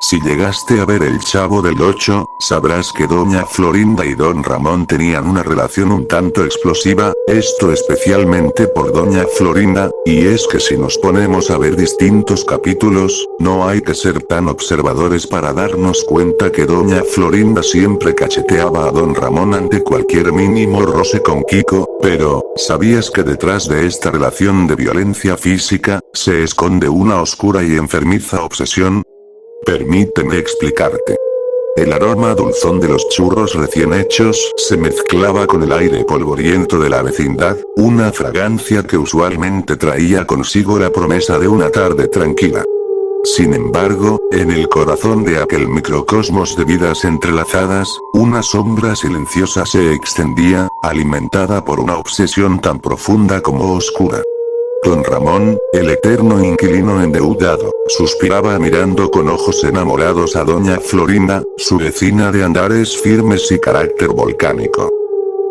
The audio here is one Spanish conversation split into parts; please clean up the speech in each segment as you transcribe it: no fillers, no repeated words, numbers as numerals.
Si llegaste a ver El Chavo del Ocho, sabrás que doña Florinda y don Ramón tenían una relación un tanto explosiva, esto especialmente por doña Florinda, y es que si nos ponemos a ver distintos capítulos, no hay que ser tan observadores para darnos cuenta que doña Florinda siempre cacheteaba a don Ramón ante cualquier mínimo roce con Kiko, pero, ¿sabías que detrás de esta relación de violencia física, se esconde una oscura y enfermiza obsesión? Permíteme explicarte. El aroma dulzón de los churros recién hechos se mezclaba con el aire polvoriento de la vecindad, una fragancia que usualmente traía consigo la promesa de una tarde tranquila. Sin embargo, en el corazón de aquel microcosmos de vidas entrelazadas, una sombra silenciosa se extendía, alimentada por una obsesión tan profunda como oscura. Don Ramón, el eterno inquilino endeudado, suspiraba mirando con ojos enamorados a doña Florinda, su vecina de andares firmes y carácter volcánico.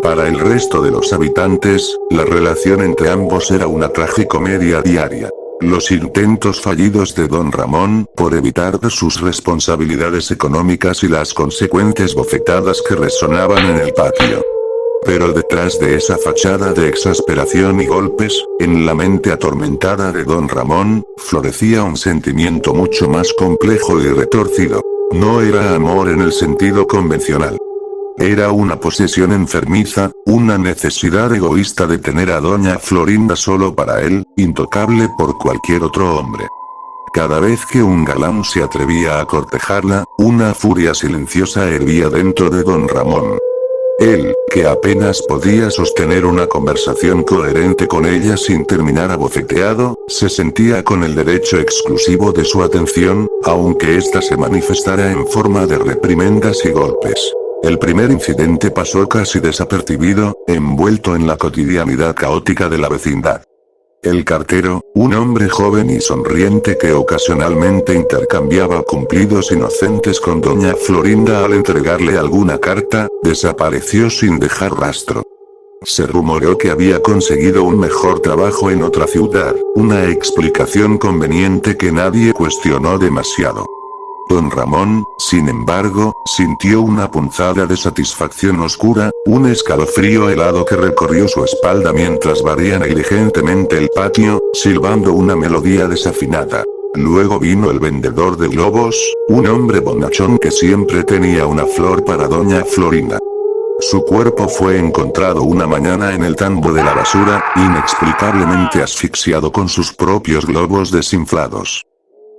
Para el resto de los habitantes, la relación entre ambos era una tragicomedia diaria. Los intentos fallidos de don Ramón, por evitar sus responsabilidades económicas y las consecuentes bofetadas que resonaban en el patio. Pero detrás de esa fachada de exasperación y golpes, en la mente atormentada de don Ramón, florecía un sentimiento mucho más complejo y retorcido. No era amor en el sentido convencional. Era una posesión enfermiza, una necesidad egoísta de tener a doña Florinda solo para él, intocable por cualquier otro hombre. Cada vez que un galán se atrevía a cortejarla, una furia silenciosa hervía dentro de don Ramón. Él, que apenas podía sostener una conversación coherente con ella sin terminar abofeteado, se sentía con el derecho exclusivo de su atención, aunque ésta se manifestara en forma de reprimendas y golpes. El primer incidente pasó casi desapercibido, envuelto en la cotidianidad caótica de la vecindad. El cartero, un hombre joven y sonriente que ocasionalmente intercambiaba cumplidos inocentes con doña Florinda al entregarle alguna carta, desapareció sin dejar rastro. Se rumoreó que había conseguido un mejor trabajo en otra ciudad, una explicación conveniente que nadie cuestionó demasiado. Don Ramón, sin embargo, sintió una punzada de satisfacción oscura, un escalofrío helado que recorrió su espalda mientras barría negligentemente el patio, silbando una melodía desafinada. Luego vino el vendedor de globos, un hombre bonachón que siempre tenía una flor para doña Florinda. Su cuerpo fue encontrado una mañana en el tambo de la basura, inexplicablemente asfixiado con sus propios globos desinflados.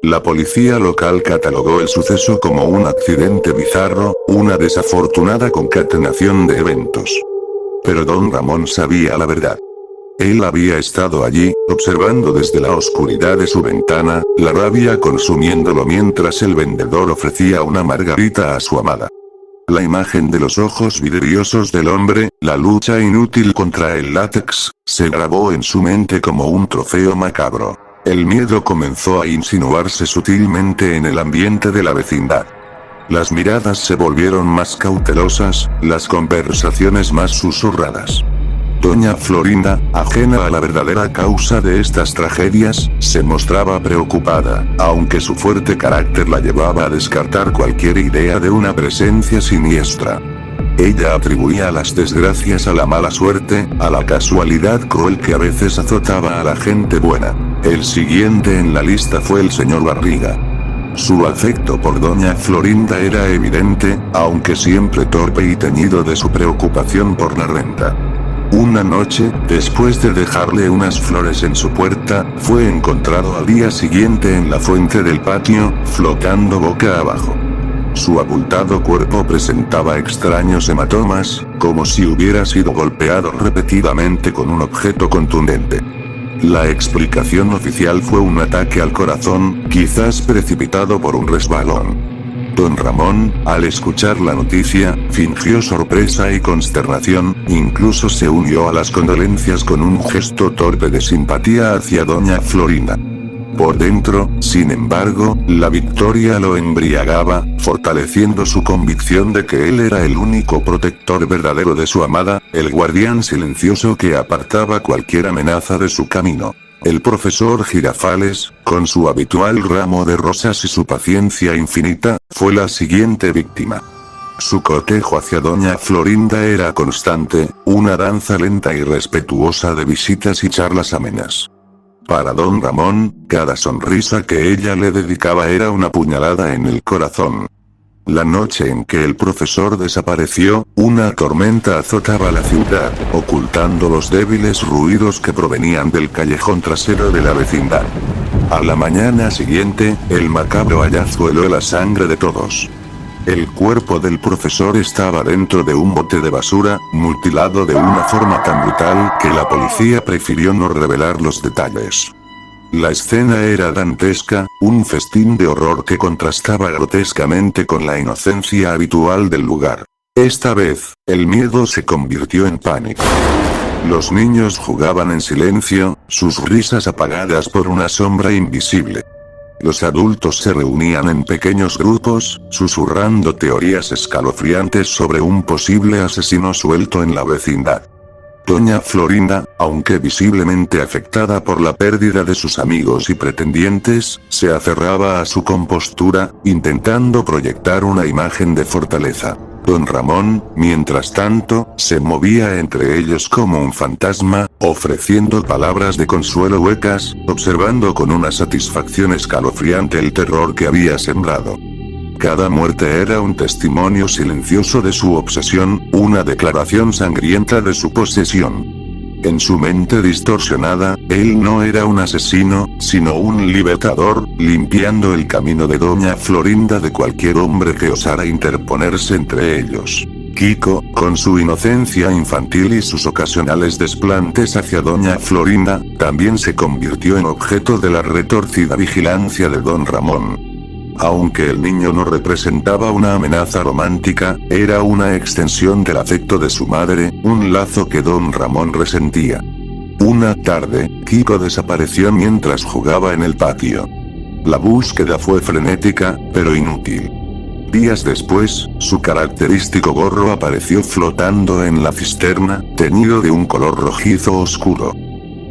La policía local catalogó el suceso como un accidente bizarro, una desafortunada concatenación de eventos. Pero don Ramón sabía la verdad. Él había estado allí, observando desde la oscuridad de su ventana, la rabia consumiéndolo mientras el vendedor ofrecía una margarita a su amada. La imagen de los ojos vidriosos del hombre, la lucha inútil contra el látex, se grabó en su mente como un trofeo macabro. El miedo comenzó a insinuarse sutilmente en el ambiente de la vecindad. Las miradas se volvieron más cautelosas, las conversaciones más susurradas. Doña Florinda, ajena a la verdadera causa de estas tragedias, se mostraba preocupada, aunque su fuerte carácter la llevaba a descartar cualquier idea de una presencia siniestra. Ella atribuía las desgracias a la mala suerte, a la casualidad cruel que a veces azotaba a la gente buena. El siguiente en la lista fue el señor Barriga. Su afecto por doña Florinda era evidente, aunque siempre torpe y teñido de su preocupación por la renta. Una noche, después de dejarle unas flores en su puerta, fue encontrado al día siguiente en la fuente del patio, flotando boca abajo. Su abultado cuerpo presentaba extraños hematomas, como si hubiera sido golpeado repetidamente con un objeto contundente. La explicación oficial fue un ataque al corazón, quizás precipitado por un resbalón. Don Ramón, al escuchar la noticia, fingió sorpresa y consternación, incluso se unió a las condolencias con un gesto torpe de simpatía hacia doña Florinda. Por dentro, sin embargo, la victoria lo embriagaba, fortaleciendo su convicción de que él era el único protector verdadero de su amada, el guardián silencioso que apartaba cualquier amenaza de su camino. El profesor Girafales, con su habitual ramo de rosas y su paciencia infinita, fue la siguiente víctima. Su cotejo hacia doña Florinda era constante, una danza lenta y respetuosa de visitas y charlas amenas. Para don Ramón, cada sonrisa que ella le dedicaba era una puñalada en el corazón. La noche en que el profesor desapareció, una tormenta azotaba la ciudad, ocultando los débiles ruidos que provenían del callejón trasero de la vecindad. A la mañana siguiente, el macabro hallazgo heló la sangre de todos. El cuerpo del profesor estaba dentro de un bote de basura, mutilado de una forma tan brutal que la policía prefirió no revelar los detalles. La escena era dantesca, un festín de horror que contrastaba grotescamente con la inocencia habitual del lugar. Esta vez, el miedo se convirtió en pánico. Los niños jugaban en silencio, sus risas apagadas por una sombra invisible. Los adultos se reunían en pequeños grupos, susurrando teorías escalofriantes sobre un posible asesino suelto en la vecindad. Doña Florinda, aunque visiblemente afectada por la pérdida de sus amigos y pretendientes, se aferraba a su compostura, intentando proyectar una imagen de fortaleza. Don Ramón, mientras tanto, se movía entre ellos como un fantasma, ofreciendo palabras de consuelo huecas, observando con una satisfacción escalofriante el terror que había sembrado. Cada muerte era un testimonio silencioso de su obsesión, una declaración sangrienta de su posesión. En su mente distorsionada, él no era un asesino, sino un libertador, limpiando el camino de doña Florinda de cualquier hombre que osara interponerse entre ellos. Kiko, con su inocencia infantil y sus ocasionales desplantes hacia doña Florinda, también se convirtió en objeto de la retorcida vigilancia de don Ramón. Aunque el niño no representaba una amenaza romántica, era una extensión del afecto de su madre, un lazo que don Ramón resentía. Una tarde, Kiko desapareció mientras jugaba en el patio. La búsqueda fue frenética, pero inútil. Días después, su característico gorro apareció flotando en la cisterna, teñido de un color rojizo oscuro.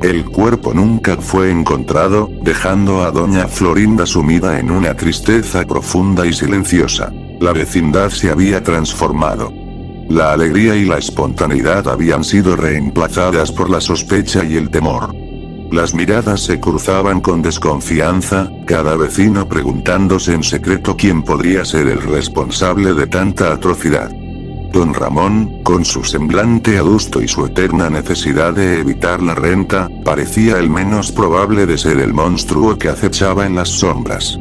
El cuerpo nunca fue encontrado, dejando a doña Florinda sumida en una tristeza profunda y silenciosa. La vecindad se había transformado. La alegría y la espontaneidad habían sido reemplazadas por la sospecha y el temor. Las miradas se cruzaban con desconfianza, cada vecino preguntándose en secreto quién podría ser el responsable de tanta atrocidad. Don Ramón, con su semblante adusto y su eterna necesidad de evitar la renta, parecía el menos probable de ser el monstruo que acechaba en las sombras.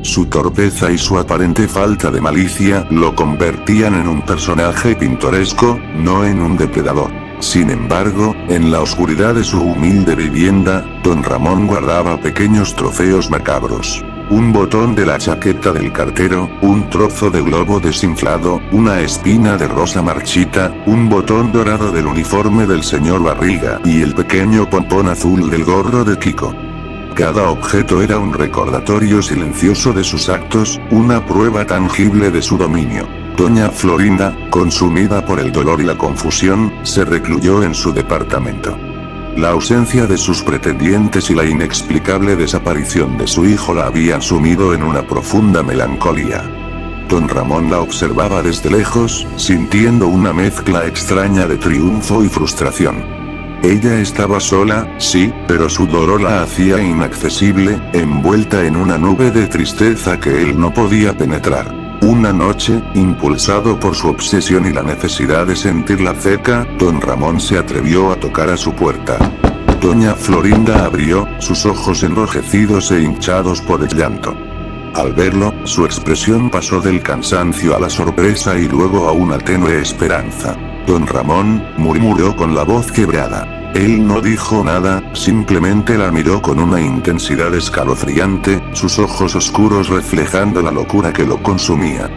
Su torpeza y su aparente falta de malicia lo convertían en un personaje pintoresco, no en un depredador. Sin embargo, en la oscuridad de su humilde vivienda, don Ramón guardaba pequeños trofeos macabros. Un botón de la chaqueta del cartero, un trozo de globo desinflado, una espina de rosa marchita, un botón dorado del uniforme del señor Barriga y el pequeño pompón azul del gorro de Kiko. Cada objeto era un recordatorio silencioso de sus actos, una prueba tangible de su dominio. Doña Florinda, consumida por el dolor y la confusión, se recluyó en su departamento. La ausencia de sus pretendientes y la inexplicable desaparición de su hijo la habían sumido en una profunda melancolía. Don Ramón la observaba desde lejos, sintiendo una mezcla extraña de triunfo y frustración. Ella estaba sola, sí, pero su dolor la hacía inaccesible, envuelta en una nube de tristeza que él no podía penetrar. Una noche, impulsado por su obsesión y la necesidad de sentirla cerca, don Ramón se atrevió a tocar a su puerta. Doña Florinda abrió, sus ojos enrojecidos e hinchados por el llanto. Al verlo, su expresión pasó del cansancio a la sorpresa y luego a una tenue esperanza. Don Ramón, murmuró con la voz quebrada. Él no dijo nada, simplemente la miró con una intensidad escalofriante, sus ojos oscuros reflejando la locura que lo consumía.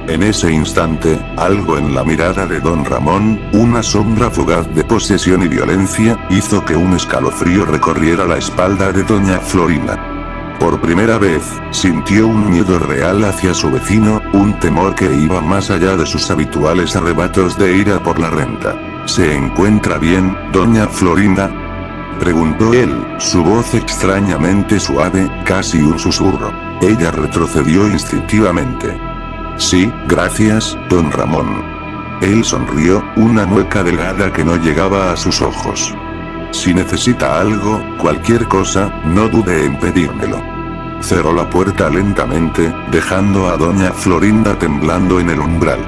En ese instante, algo en la mirada de don Ramón, una sombra fugaz de posesión y violencia, hizo que un escalofrío recorriera la espalda de doña Florinda. Por primera vez, sintió un miedo real hacia su vecino, un temor que iba más allá de sus habituales arrebatos de ira por la renta. ¿Se encuentra bien, doña Florinda? Preguntó él, su voz extrañamente suave, casi un susurro. Ella retrocedió instintivamente. Sí, gracias, don Ramón. Él sonrió, una mueca delgada que no llegaba a sus ojos. Si necesita algo, cualquier cosa, no dude en pedírmelo. Cerró la puerta lentamente, dejando a doña Florinda temblando en el umbral.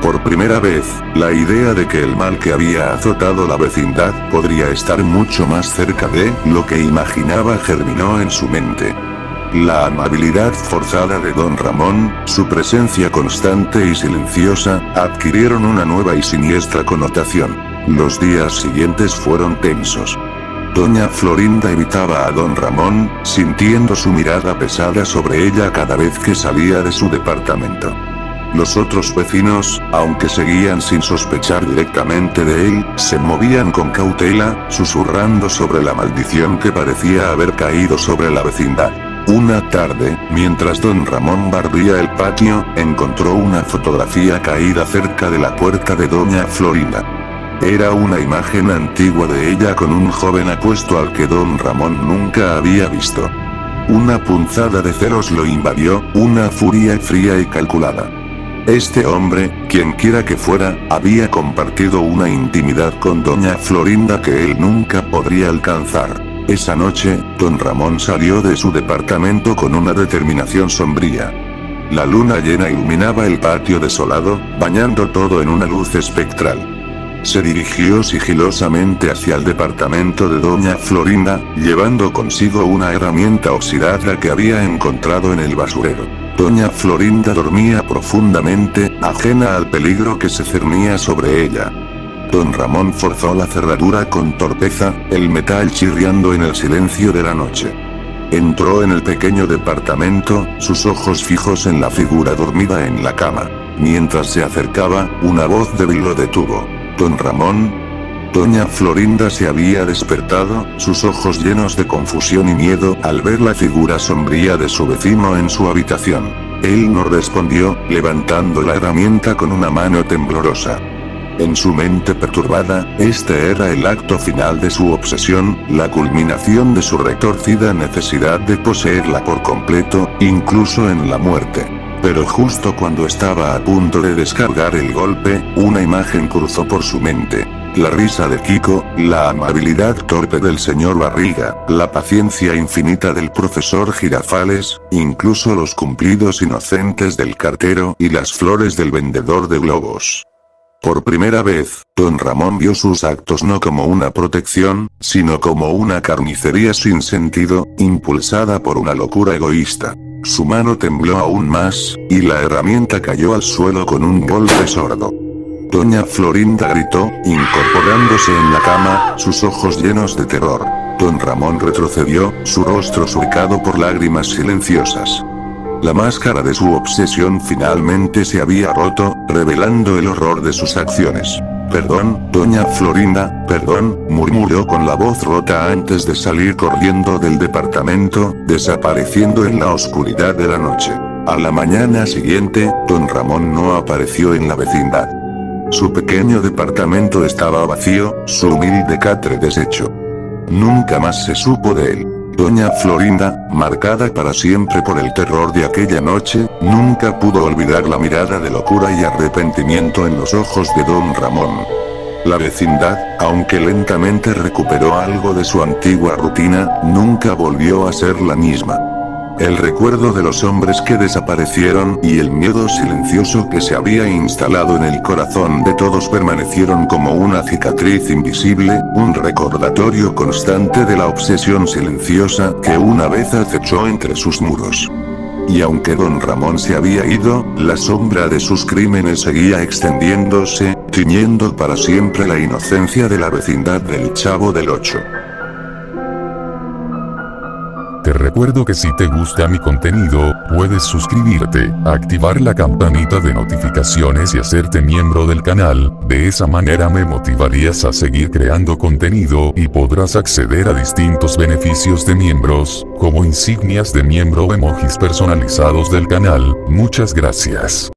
Por primera vez, la idea de que el mal que había azotado la vecindad podría estar mucho más cerca de lo que imaginaba germinó en su mente. La amabilidad forzada de don Ramón, su presencia constante y silenciosa, adquirieron una nueva y siniestra connotación. Los días siguientes fueron tensos. Doña Florinda evitaba a don Ramón, sintiendo su mirada pesada sobre ella cada vez que salía de su departamento. Los otros vecinos, aunque seguían sin sospechar directamente de él, se movían con cautela, susurrando sobre la maldición que parecía haber caído sobre la vecindad. Una tarde, mientras don Ramón barría el patio, encontró una fotografía caída cerca de la puerta de doña Florinda. Era una imagen antigua de ella con un joven apuesto al que don Ramón nunca había visto. Una punzada de celos lo invadió, una furia fría y calculada. Este hombre, quienquiera que fuera, había compartido una intimidad con doña Florinda que él nunca podría alcanzar. Esa noche, don Ramón salió de su departamento con una determinación sombría. La luna llena iluminaba el patio desolado, bañando todo en una luz espectral. Se dirigió sigilosamente hacia el departamento de doña Florinda, llevando consigo una herramienta oxidada que había encontrado en el basurero. Doña Florinda dormía profundamente, ajena al peligro que se cernía sobre ella. Don Ramón forzó la cerradura con torpeza, el metal chirriando en el silencio de la noche. Entró en el pequeño departamento, sus ojos fijos en la figura dormida en la cama. Mientras se acercaba, una voz débil lo detuvo. Don Ramón. Doña Florinda se había despertado, sus ojos llenos de confusión y miedo al ver la figura sombría de su vecino en su habitación. Él no respondió, levantando la herramienta con una mano temblorosa. En su mente perturbada, este era el acto final de su obsesión, la culminación de su retorcida necesidad de poseerla por completo, incluso en la muerte. Pero justo cuando estaba a punto de descargar el golpe, una imagen cruzó por su mente. La risa de Kiko, la amabilidad torpe del señor Barriga, la paciencia infinita del profesor Girafales, incluso los cumplidos inocentes del cartero y las flores del vendedor de globos. Por primera vez, don Ramón vio sus actos no como una protección, sino como una carnicería sin sentido, impulsada por una locura egoísta. Su mano tembló aún más, y la herramienta cayó al suelo con un golpe sordo. Doña Florinda gritó, incorporándose en la cama, sus ojos llenos de terror. Don Ramón retrocedió, su rostro surcado por lágrimas silenciosas. La máscara de su obsesión finalmente se había roto, revelando el horror de sus acciones. Perdón, doña Florinda, perdón, murmuró con la voz rota antes de salir corriendo del departamento, desapareciendo en la oscuridad de la noche. A la mañana siguiente, don Ramón no apareció en la vecindad. Su pequeño departamento estaba vacío, su humilde catre deshecho. Nunca más se supo de él. Doña Florinda, marcada para siempre por el terror de aquella noche, nunca pudo olvidar la mirada de locura y arrepentimiento en los ojos de don Ramón. La vecindad, aunque lentamente recuperó algo de su antigua rutina, nunca volvió a ser la misma. El recuerdo de los hombres que desaparecieron y el miedo silencioso que se había instalado en el corazón de todos permanecieron como una cicatriz invisible, un recordatorio constante de la obsesión silenciosa que una vez acechó entre sus muros. Y aunque don Ramón se había ido, la sombra de sus crímenes seguía extendiéndose, tiñendo para siempre la inocencia de la vecindad del Chavo del Ocho. Te recuerdo que si te gusta mi contenido, puedes suscribirte, activar la campanita de notificaciones y hacerte miembro del canal, de esa manera me motivarías a seguir creando contenido y podrás acceder a distintos beneficios de miembros, como insignias de miembro o emojis personalizados del canal. Muchas gracias.